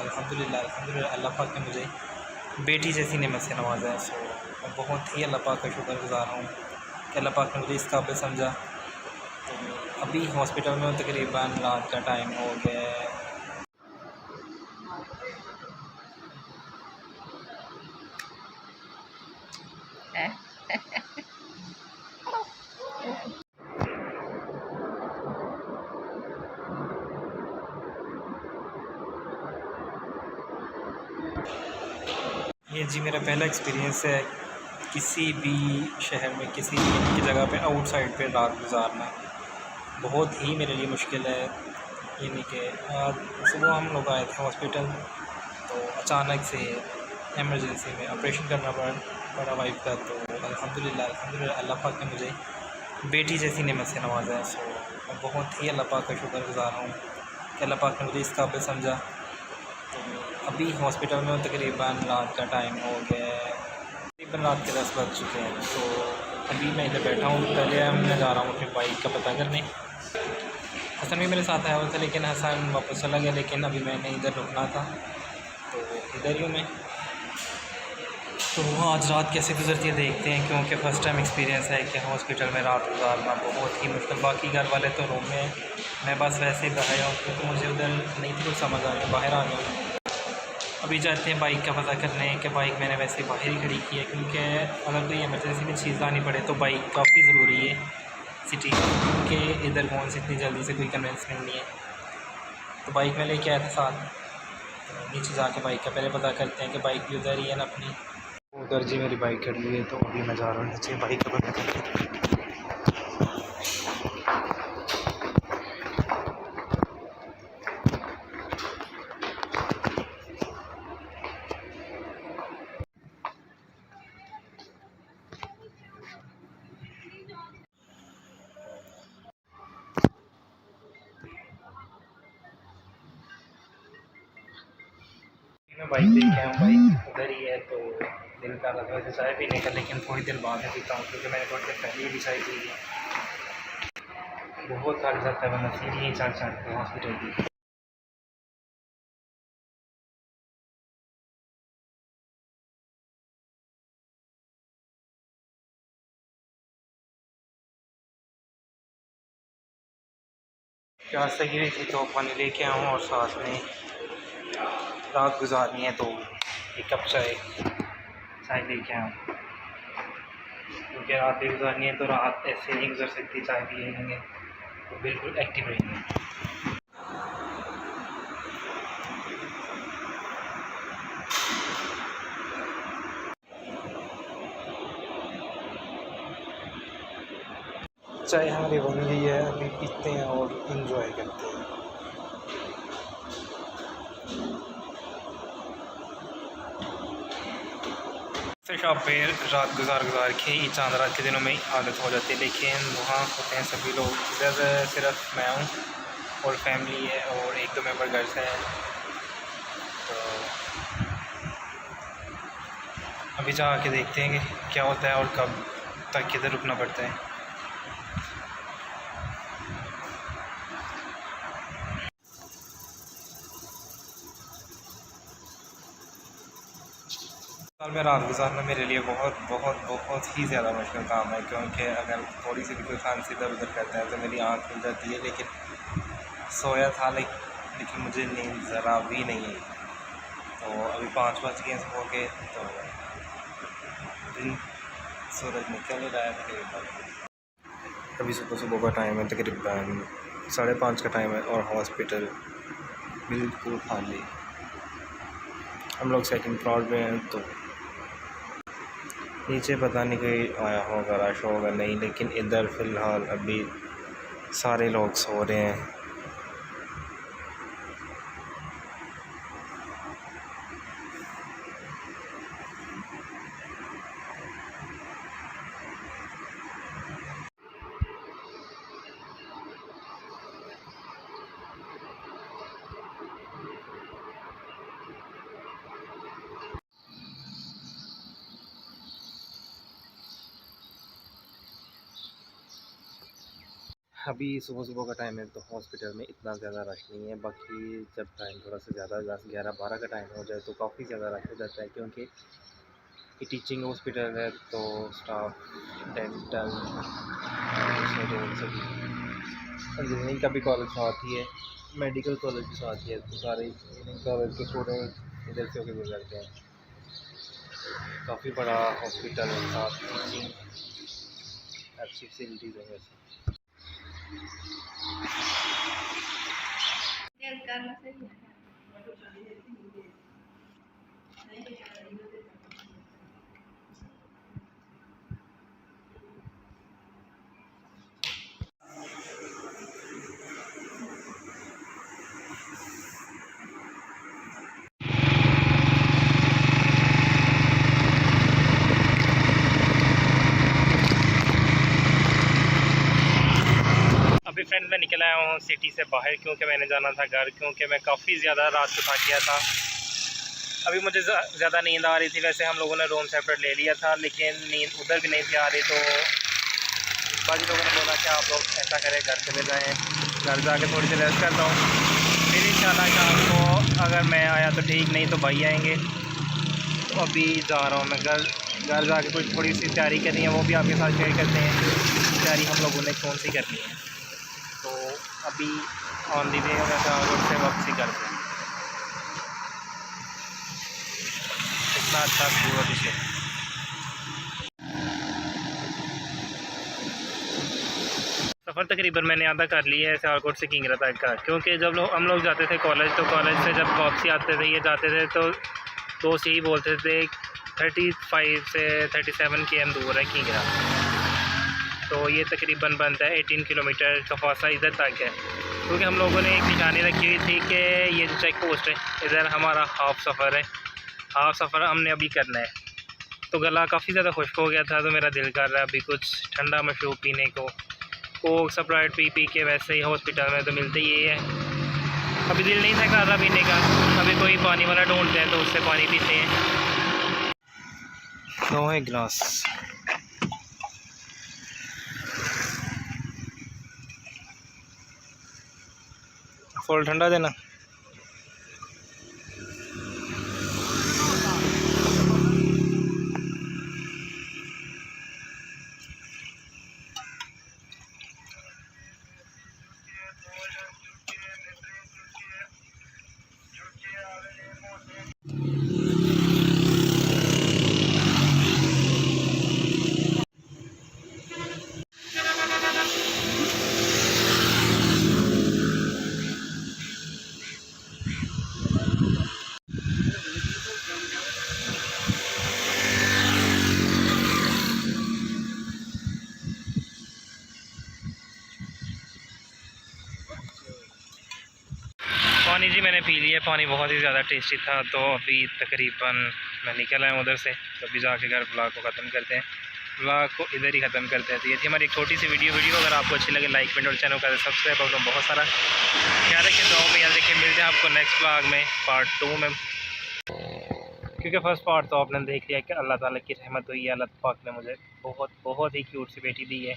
अल्हम्दुलिल्लाह अल्हम्दुलिल्लाह अल्लाह पाक ने मुझे बेटी जैसी नेमत से नवाजा है। सो मैं बहुत ही अल्लाह पाक का शुक्रगुज़ार हूँ कि अल्लाह पाक ने मुझे इस काबिल समझा। तो अभी हॉस्पिटल में तकरीबन रात का टाइम हो गया है। ये जी मेरा पहला एक्सपीरियंस है किसी भी शहर में किसी की जगह पे आउटसाइड पे रात गुजारना बहुत ही मेरे लिए मुश्किल है। यानी कि सुबह हम लोग आए थे हॉस्पिटल, तो अचानक से इमरजेंसी में ऑपरेशन करना पड़ा वाइफ का। तो अल्हम्दुलिल्लाह अल्लाह पाक ने मुझे बेटी जैसी नेमत से नवाजा है। सो मैं बहुत ही अल्लाह पाक का शुक्रगुज़ार हूँ कि अल्लाह पाक ने मुझे इस काबिल समझा। तो अभी हॉस्पिटल में तकरीबन रात का टाइम हो गया है, तकरीबन रात के 10 बज चुके हैं। तो अभी मैं इधर बैठा हूँ। पहले मैं जा रहा हूँ अपनी बाइक का पता करने। हसन भी मेरे साथ आया हुआ था, लेकिन हसन वापस चला गया। लेकिन अभी मैंने इधर रुकना था, तो इधर ही हूँ मैं। तो आज रात कैसे गुजरती है देखते हैं, क्योंकि फ़र्स्ट टाइम एक्सपीरियंस है कि हॉस्पिटल में रात गुजारना बहुत ही मुश्किल। बाकी घर वाले तो रूम में, मैं बस वैसे ही बाहर हूँ क्योंकि मुझे उधर नहीं थी कुछ समझ आ रही, बाहर आ गया हूँ। अभी जाते हैं बाइक का पता करने कि बाइक मैंने वैसे बाहर ही खड़ी की है, क्योंकि अगर कोई इमरजेंसी में चीज़ लानी पड़े तो बाइक काफ़ी ज़रूरी है सिटी में, क्योंकि इधर कौन से इतनी जल्दी से कोई कन्वेंस नहीं है। तो बाइक में लेके आया था साथ। तो नीचे जाके बाइक का पहले पता करते हैं कि बाइक भी उधर ही है ना अपनी। उधर जी मेरी बाइक खड़ी हुई है, तो अभी मैं जा रहा हूँ नीचे बाइक का पता करके। मैं बाइक देख के आया हूँ, बाइक उधर ही है। तो दिल कर रहा था वैसे चाय पीने का, लेकिन थोड़ी देर बाद में पीता हूँ क्योंकि मैंने थोड़ी देर पहले ही भी चाय पी है। बहुत थक जाता है बंदा सीढ़ी ही चढ़ के हॉस्पिटल की। प्यास लगी हुई थी तो पानी लेके आऊँ और साथ में रात गुजारनी है तो एक कप चाय लेके आऊँ, क्योंकि रात भी गुजारनी है। तो रात ऐसे नहीं गुजर सकती, चाय पिएंगे तो बिल्कुल एक्टिव रहेंगे। चाय हमारी बन गई है, अभी पीते हैं और इन्जॉय करते हैं। फिर शॉप पे रात गुजार के ही चांद रात के दिनों में आदत हो जाती है, लेकिन वहाँ होते हैं सभी लोग। इधर सिर्फ मैं हूँ और फैमिली है और एक दो मेंबर घर से हैं। तो अभी जा के देखते हैं कि क्या होता है और कब तक किधर रुकना पड़ता है। साल में रात गुजारना मेरे लिए बहुत बहुत बहुत ही ज़्यादा मुश्किल काम है, क्योंकि अगर थोड़ी सी भी कोई खांसी इधर उधर करता है तो मेरी आँख खुल जाती है। लेकिन सोया था, लेकिन मुझे नींद ज़रा भी नहीं आई। तो अभी 5 बज गए सो के, तो दिन सूरज निकल रहा है तकरीबन। अभी सुबह सुबह का टाइम है, तकरीबन 5:30 का टाइम है और हॉस्पिटल बिल्कुल खाली। हम लोग सेकंड फ्लोर पे हैं, तो नीचे पता नहीं कोई आया होगा, रश होगा नहीं, लेकिन इधर फ़िलहाल अभी सारे लोग सो रहे हैं। अभी सुबह सुबह का टाइम है तो हॉस्पिटल में इतना ज़्यादा रश नहीं है। बाकी जब टाइम थोड़ा सा ज़्यादा 10, 11, 12 का टाइम हो जाए तो काफ़ी ज़्यादा रश हो जाता है, क्योंकि ये टीचिंग हॉस्पिटल है तो स्टाफ डेंटल इंजीनियरिंग का भी कॉलेज साथ ही है, मेडिकल कॉलेज भी साथ ही है, तो सारे इंजीनियरिंग कॉलेज के स्टूडेंट इधर से होकर गुजरते हैं। काफ़ी बड़ा हॉस्पिटल है, साथ टीचिंग अच्छी फैसिलिटीज़ है वैसे। अभी फ्रेंड मैं निकल आया हूँ सिटी से बाहर, क्योंकि मैंने जाना था घर, क्योंकि मैं काफ़ी ज़्यादा रात को थक गया था। अभी मुझे ज़्यादा नींद आ रही थी। वैसे हम लोगों ने रूम सेपरेट ले लिया था, लेकिन नींद उधर भी नहीं थी आ रही, तो बाकी लोगों ने बोला कि आप लोग ऐसा करें घर चले जाएँ, घर जाके थोड़ी देर रेस्ट करता हूँ, फिर इंशाल्लाह शाम को अगर मैं आया तो ठीक, नहीं तो भाई आएँगे। तो अभी जा रहा हूँ मैं घर जाके कुछ थोड़ी सी तैयारी करनी है, वो भी आपके साथ शेयर करते हैं। तैयारी हम लोगों ने कौन सी करनी है, तो अभी ऑन दी वे वैसा से वापसी करते हैं। इतना अच्छा व्यू है। सफ़र तकरीबन मैंने आधा कर लिया है सियालकोट से किंगरा तक का, क्योंकि जब हम लोग जाते थे कॉलेज, तो कॉलेज से जब वापसी आते थे ये जाते थे तो दोस्त यही बोलते थे 35 से 37 km दूर है किंगरा, तो ये तकरीबन बनता है 18 किलोमीटर का फासला इधर तक है। क्योंकि हम लोगों ने एक निशानी रखी हुई थी कि ये जो चेक पोस्ट है इधर हमारा हाफ़ सफ़र है, हाफ़ सफ़र हमने अभी करना है। तो गला काफ़ी ज़्यादा खुश्क हो गया था, तो मेरा दिल कर रहा है अभी कुछ ठंडा मशरूब पीने को। कोक स्प्राइट पी के वैसे ही हॉस्पिटल में तो मिलते ही है, अभी दिल नहीं था ज़्यादा पीने का। अभी कोई पानी वाला ढूंढते हैं तो उससे पानी पीते हैं। लो एक गिलास। फुल ठंडा देना। पानी जी मैंने पी लिया, पानी बहुत ही ज़्यादा टेस्टी था। तो अभी तकरीबन मैं निकल आया उधर से, तो अभी जाके घर ब्लॉग को ख़त्म करते हैं, ब्लॉग को इधर ही ख़त्म करते हैं। तो ये थी हमारी एक छोटी सी वीडियो अगर आपको अच्छी लगे लाइक कमेंट और चैनल का सब्सक्राइब और बहुत सारा ख्याल रखें, दुआओं में याद रखें। मिलते हैं आपको नेक्स्ट ब्लॉग में पार्ट 2 में, क्योंकि फर्स्ट पार्ट तो आपने देख लिया कि अल्लाह ताला की रहमत हुई है, अल्लाह पाक ने मुझे बहुत ही क्यूट सी बेटी दी है।